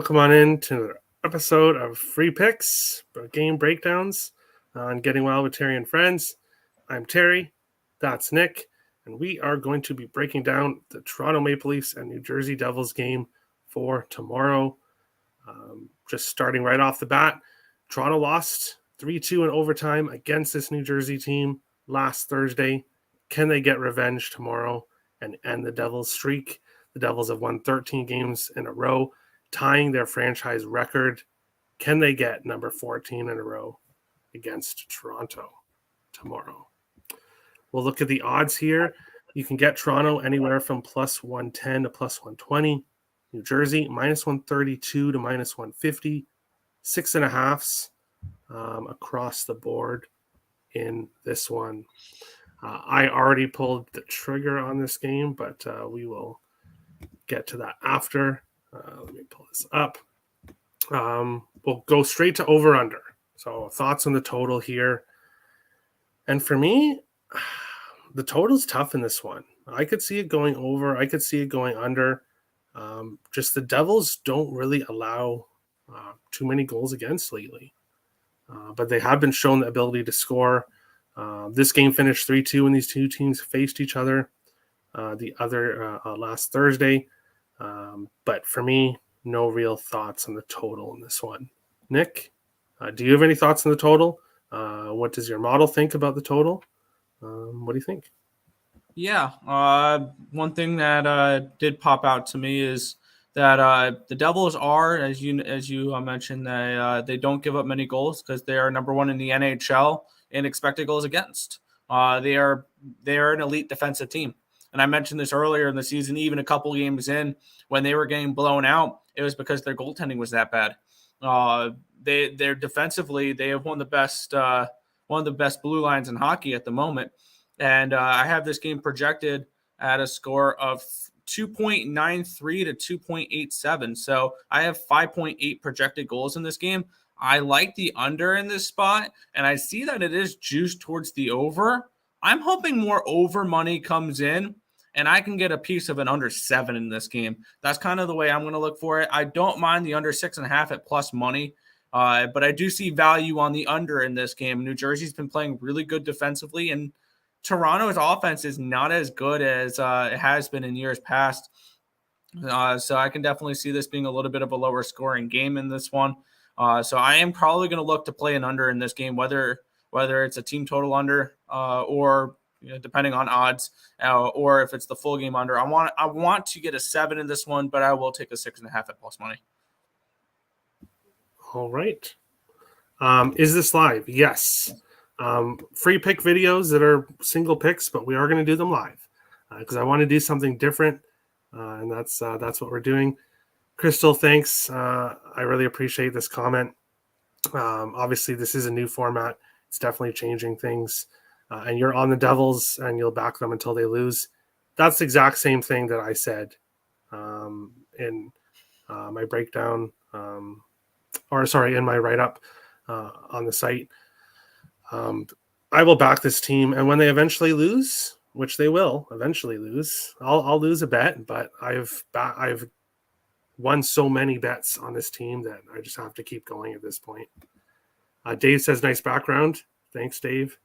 welcome on in to another episode of Free Picks, game breakdowns on Getting Wild with Terry and Friends. I'm Terry, that's Nick, and we are going to be breaking down the Toronto Maple Leafs and New Jersey Devils game for tomorrow. Just starting right off the bat, Toronto lost 3-2 in overtime against this New Jersey team last Thursday. Can they get revenge tomorrow and end the Devils' streak? The Devils have won 13 games in a row, tying their franchise record. Can they get number 14 in a row against Toronto tomorrow? We'll look at the odds here. You can get Toronto anywhere from plus 110 to plus 120. New Jersey, minus 132 to minus 150. 6.5s across the board in this one. I already pulled the trigger on this game, but we will get to that after. Let me pull this up. We'll go straight to over-under. So thoughts on the total here. And for me, the total's tough in this one. I could see it going over. I could see it going under. Just the Devils don't really allow too many goals against lately. But they have been shown the ability to score. This game finished 3-2 when these two teams faced each other the other last Thursday. But for me, no real thoughts on the total in this one. Nick, do you have any thoughts on the total? What does your model think about the total? What do you think? Yeah, one thing that did pop out to me is that the Devils are, as you mentioned, they don't give up many goals because they are number one in the NHL in expected goals against. They are an elite defensive team. And I mentioned this earlier in the season, even a couple games in, when they were getting blown out, it was because their goaltending was that bad. They're defensively, they have one of the best blue lines in hockey at the moment. And I have this game projected at a score of 2.93 to 2.87. So I have 5.8 projected goals in this game. I like the under in this spot, and I see that it is juiced towards the over. I'm hoping more over money comes in, and I can get a piece of an under 7 in this game. That's kind of the way I'm going to look for it. I don't mind the under 6.5 at plus money, but I do see value on the under in this game. New Jersey's been playing really good defensively, and Toronto's offense is not as good as it has been in years past. So I can definitely see this being a little bit of a lower scoring game in this one. So I am probably going to look to play an under in this game, whether it's a team total under or depending on odds, or if it's the full game under. I want to get a 7 in this one, but I will take a 6.5 at plus money. All right. Is this live? Yes. Free pick videos that are single picks, but we are going to do them live because I want to do something different, and that's what we're doing. Crystal, thanks. I really appreciate this comment. Obviously, this is a new format. It's definitely changing things, and you're on the Devils, and you'll back them until they lose. That's the exact same thing that I said in my breakdown, in my write-up on the site. I will back this team, and when they eventually lose, which they will eventually lose, I'll lose a bet. But I've won so many bets on this team that I just have to keep going at this point. Dave says, "Nice background." Thanks, Dave.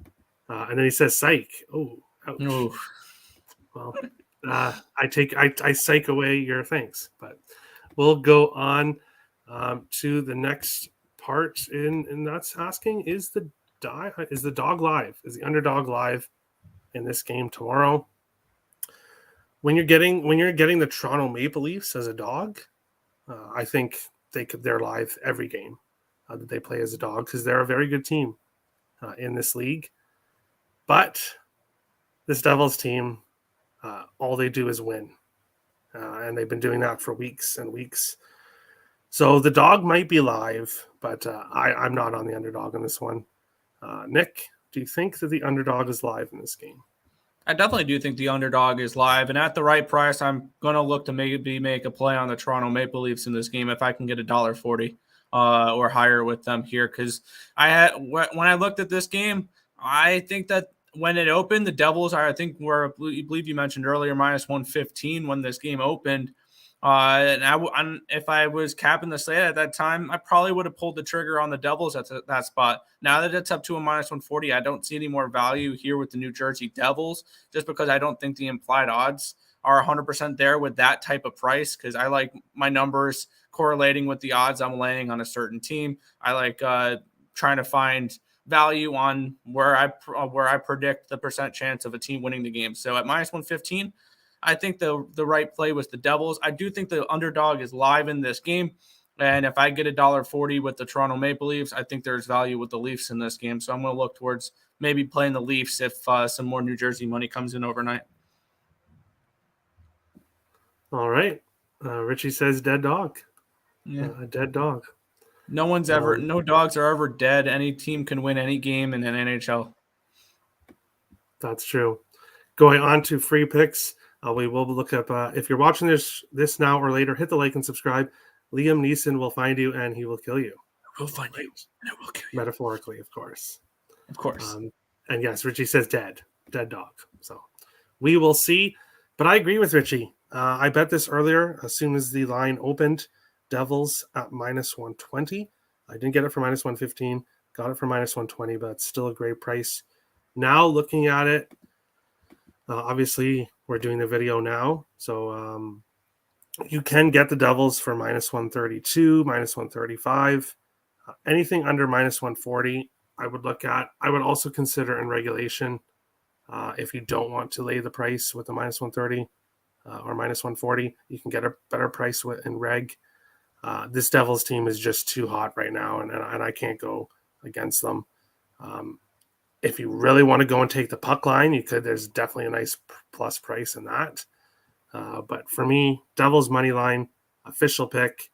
And then he says, "Psych." Oh, ouch. Ooh. Well, I psych away your thanks, but we'll go on to the next part, and that's asking: Is the dog live? Is the underdog live in this game tomorrow? When you're getting the Toronto Maple Leafs as a dog, I think they're live every game that they play as a dog because they're a very good team in this league. But this Devils team, all they do is win, and they've been doing that for weeks and weeks. So the dog might be live, but I'm not on the underdog in this one. Nick, do you think that the underdog is live in this game? I definitely do think the underdog is live, and at the right price, I'm going to look to maybe make a play on the Toronto Maple Leafs in this game if I can get $1.40 or higher with them here. Because when I looked at this game, I think that when it opened, the Devils I believe you mentioned earlier, minus 115 when this game opened. If I was capping the slate at that time, I probably would have pulled the trigger on the Devils at that spot. Now that it's up to a -140, I don't see any more value here with the New Jersey Devils, just because I don't think the implied odds are 100% there with that type of price, because I like my numbers correlating with the odds I'm laying on a certain team. I like trying to find value on where I predict the percent chance of a team winning the game. So at -115, I think the right play was the Devils. I do think the underdog is live in this game. And if I get $1.40 with the Toronto Maple Leafs, I think there's value with the Leafs in this game. So I'm going to look towards maybe playing the Leafs if some more New Jersey money comes in overnight. All right. Richie says dead dog. Yeah. A dead dog. No dogs are ever dead. Any team can win any game in an NHL. That's true. Going on to free picks, we will look up. If you're watching this now or later, hit the like and subscribe. Liam Neeson will find you and he will kill you. We'll find you and it will kill you. Metaphorically, of course. Of course. And yes, Richie says dead dog. So we will see. But I agree with Richie. I bet this earlier as soon as the line opened. Devils at -120. I didn't get it for -115. Got it for -120, but it's still a great price. Now looking at it, obviously we're doing the video now, so you can get the Devils for -132, -135. Anything under -140, I would look at. I would also consider in regulation if you don't want to lay the price with the -130 or -140. You can get a better price in reg. This Devils team is just too hot right now, and I can't go against them. If you really want to go and take the puck line, you could. There's definitely a nice plus price in that. But for me, Devils money line, official pick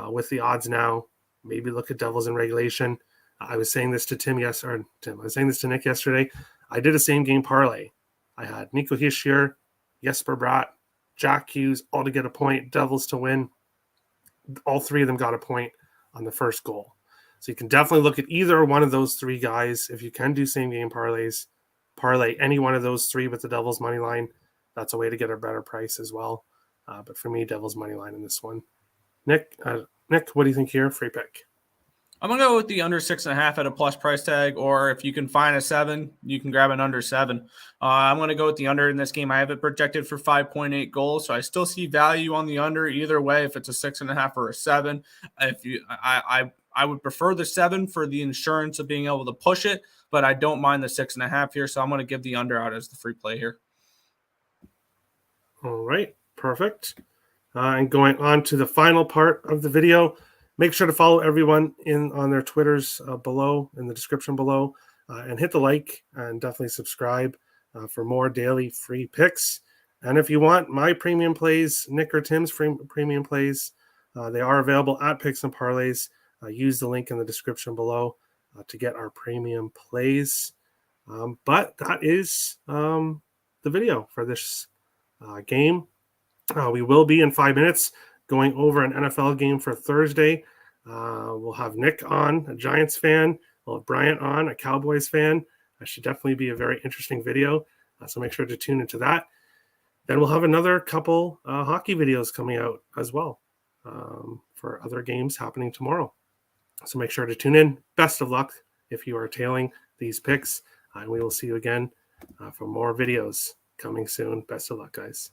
with the odds now. Maybe look at Devils in regulation. I was saying this to I was saying this to Nick yesterday. I did a same game parlay. I had Nico Hischier, Jesper Bratt, Jack Hughes all to get a point, Devils to win. All three of them got a point on the first goal. So you can definitely look at either one of those three guys. If you can do same game parlays, parlay any one of those three with the Devils money line. That's a way to get a better price as well. But for me, Devils money line in this one. Nick, what do you think here? Free pick. I'm going to go with the under 6.5 at a plus price tag, or if you can find a 7, you can grab an under 7. I'm going to go with the under in this game. I have it projected for 5.8 goals, so I still see value on the under either way, if it's a 6.5 or a 7. I would prefer the 7 for the insurance of being able to push it, but I don't mind the 6.5 here, so I'm going to give the under out as the free play here. All right, perfect. And going on to the final part of the video, make sure to follow everyone on their Twitters below, in the description below, and hit the like and definitely subscribe for more daily free picks. And if you want my premium plays, Nick or Tim's premium plays, they are available at Picks and Parlays. Use the link in the description below to get our premium plays. But that is the video for this game. We will be in 5 minutes going over an NFL game for Thursday. We'll have Nick on, a Giants fan. We'll have Bryant on, a Cowboys fan. That should definitely be a very interesting video. So make sure to tune into that. Then we'll have another couple hockey videos coming out as well for other games happening tomorrow. So make sure to tune in. Best of luck if you are tailing these picks. And we will see you again for more videos coming soon. Best of luck, guys.